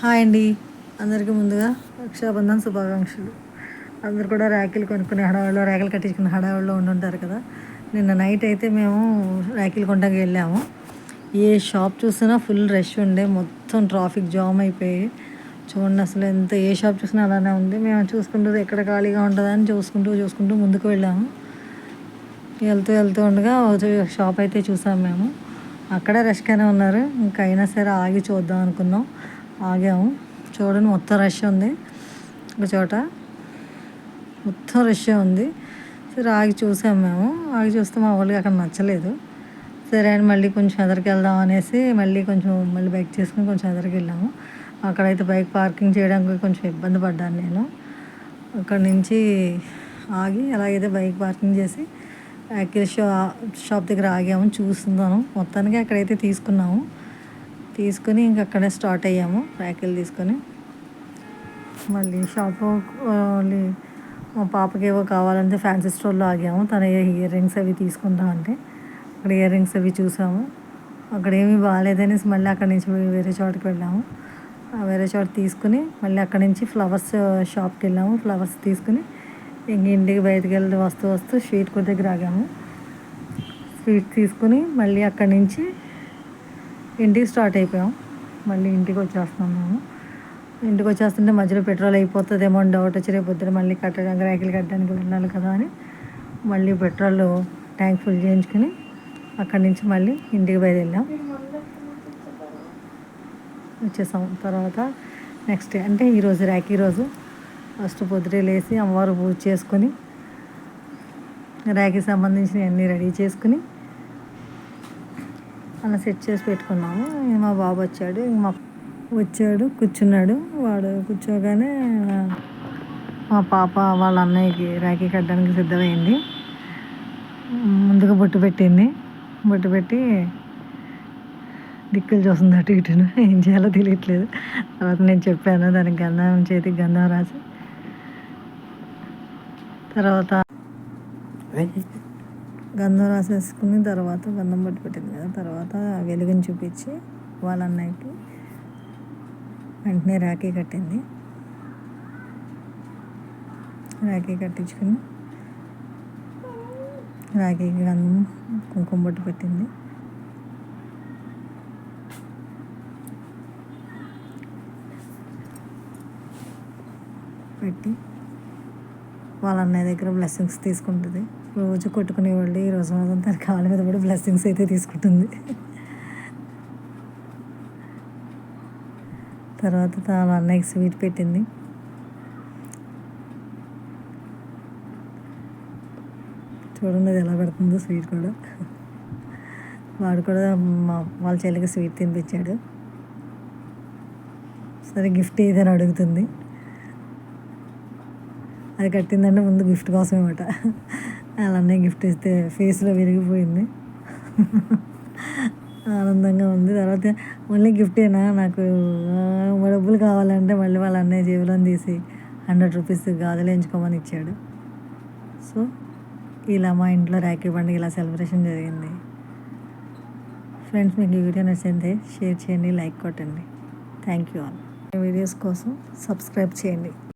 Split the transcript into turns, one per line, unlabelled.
Hi అండి. అందరికీ ముందుగా రక్షాబంధన్ శుభాకాంక్షలు. అందరు కూడా రాఖీలు కొనుక్కునే హడావుడిలో, రాఖీలు కట్టించుకునే హడావుడిలో ఉండుంటారు కదా. నిన్న నైట్ అయితే మేము రాఖీలు కొనడానికి వెళ్ళాము. ఏ షాప్ చూసినా ఫుల్ రష్ ఉండే, మొత్తం ట్రాఫిక్ జామ్ అయిపోయి చూడండి. అసలు ఏ షాప్ చూసినా అలానే ఉంది. మేము చూసుకుంటూ ఎక్కడ ఖాళీగా ఉంటుందని చూసుకుంటూ ముందుకు వెళ్ళాము. వెళ్తూ ఉండగా షాప్ అయితే చూసాము మేము. అక్కడే రష్గానే ఉన్నారు. ఇంకా అయినా సరే ఆగి చూద్దాం అనుకున్నాం. ఆగాము. చూడండి, మొత్తం రష్ ఉంది. ఒక చోట మొత్తం రష్ ఉంది. సరే ఆగి చూసాము మేము. ఆగి చూస్తే మా వాళ్ళకి అక్కడ నచ్చలేదు. సరే అని మళ్ళీ కొంచెం ఎదరికి వెళ్దాం అనేసి మళ్ళీ బైక్ చేసుకుని కొంచెం ఎదరికి వెళ్ళాము. అక్కడైతే బైక్ పార్కింగ్ చేయడానికి కొంచెం ఇబ్బంది పడ్డాను నేను. అక్కడి నుంచి ఆగి అలాగైతే బైక్ పార్కింగ్ చేసి రాఖీల షాప్ దగ్గర ఆగాము. చూస్తున్నాను. మొత్తానికి అక్కడైతే తీసుకుని ఇంక అక్కడే స్టార్ట్ అయ్యాము. రాఖీలు తీసుకొని మళ్ళీ షాపు మా పాపకి ఏవో కావాలంటే ఫ్యాన్సీ స్టోర్లో ఆగాము. తన ఇయర్ రింగ్స్ అవి తీసుకుందాం అంటే అక్కడ ఇయర్ రింగ్స్ అవి చూసాము. అక్కడ ఏమీ బాగాలేదనేసి మళ్ళీ అక్కడి నుంచి వేరే చోటుకి వెళ్ళాము. వేరే చోట తీసుకుని మళ్ళీ అక్కడి నుంచి ఫ్లవర్స్ షాప్కి వెళ్ళాము. ఫ్లవర్స్ తీసుకుని ఇంటికి బయటకు వెళ్ళి వస్తూ స్వీట్ కోర్ట్ దగ్గర ఆగాము. స్వీట్ తీసుకుని మళ్ళీ అక్కడి నుంచి ఇంటికి స్టార్ట్ అయిపోయాం. మళ్ళీ ఇంటికి వచ్చేస్తున్నాం మేము. ఇంటికి వచ్చేస్తుంటే మధ్యలో పెట్రోల్ అయిపోతుందేమో అని డౌట్ వచ్చి రేపు పొద్దున మళ్ళీ రాఖీలు కట్టడానికి వెళ్ళాలి కదా అని మళ్ళీ పెట్రోల్ ట్యాంక్ ఫుల్ చేయించుకుని అక్కడి నుంచి మళ్ళీ ఇంటికి బయలుదేరాం. వచ్చేసాం. తర్వాత నెక్స్ట్ డే అంటే ఈరోజు రాఖీ రోజు ఫస్ట్ పొద్దుటే లేసి అమ్మవారు పూజ చేసుకొని రాఖీకి సంబంధించిన అన్నీ రెడీ చేసుకుని అలా సెట్ చేసి పెట్టుకున్నాము. మా బాబు వచ్చాడు కూర్చున్నాడు. వాడు కూర్చోగానే మా పాప వాళ్ళ అన్నయ్యకి రాఖీ కట్టడానికి సిద్ధమైంది. ముందుగా బొట్టు పెట్టి దిక్కులు చూస్తుంది అటు ఇటును. ఏం చేయాలో తెలియట్లేదు. తర్వాత నేను చెప్పాను దానికి చేతికి గంధం రాసి తర్వాత గంధం రాసేసుకుని తర్వాత గంధం బొట్టు పెట్టింది కదా. తర్వాత వెలుగుని చూపించి వాళ్ళ అన్నయ్యకి వెంటనే రాఖీ కట్టింది. రాఖీ కట్టించుకుని రాఖీకి గంధం కుంకుమ బొట్టు పెట్టింది. పెట్టి వాళ్ళ అన్నయ్య దగ్గర బ్లెస్సింగ్స్ తీసుకుంటుంది. రోజు కొట్టుకునేవాళ్ళు ఈ రోజు మాత్రం తన కాళ్ళ మీద కూడా బ్లెస్సింగ్స్ అయితే తీసుకుంటుంది. తర్వాత తన అన్నయ్యకి స్వీట్ పెట్టింది. చూడండి అది ఎలా పెడుతుందో స్వీట్ కూడా. వాడు కూడా వాళ్ళ చెల్లికి స్వీట్ తినిపించాడు. సరే గిఫ్ట్ ఏదైనా అడుగుతుంది. అది కట్టిందంటే ముందు గిఫ్ట్ కోసం అన్నమాట. వాళ్ళన్నీ గిఫ్ట్ ఇస్తే ఫేస్లో విరిగిపోయింది. ఆనందంగా ఉంది. తర్వాత మళ్ళీ గిఫ్టేనా నాకు డబ్బులు కావాలంటే మళ్ళీ వాళ్ళ అన్నయ్య జేబులో తీసి 100 రూపీస్ గాజులు ఎంచుకోమని ఇచ్చాడు. సో ఇలా మా ఇంట్లో రాఖీ పండుగ ఇలా సెలబ్రేషన్ జరిగింది. ఫ్రెండ్స్, మీకు ఈ వీడియో నచ్చితే షేర్ చేయండి, లైక్ కొట్టండి. Thank you all. వీడియోస్ కోసం సబ్స్క్రైబ్ చేయండి.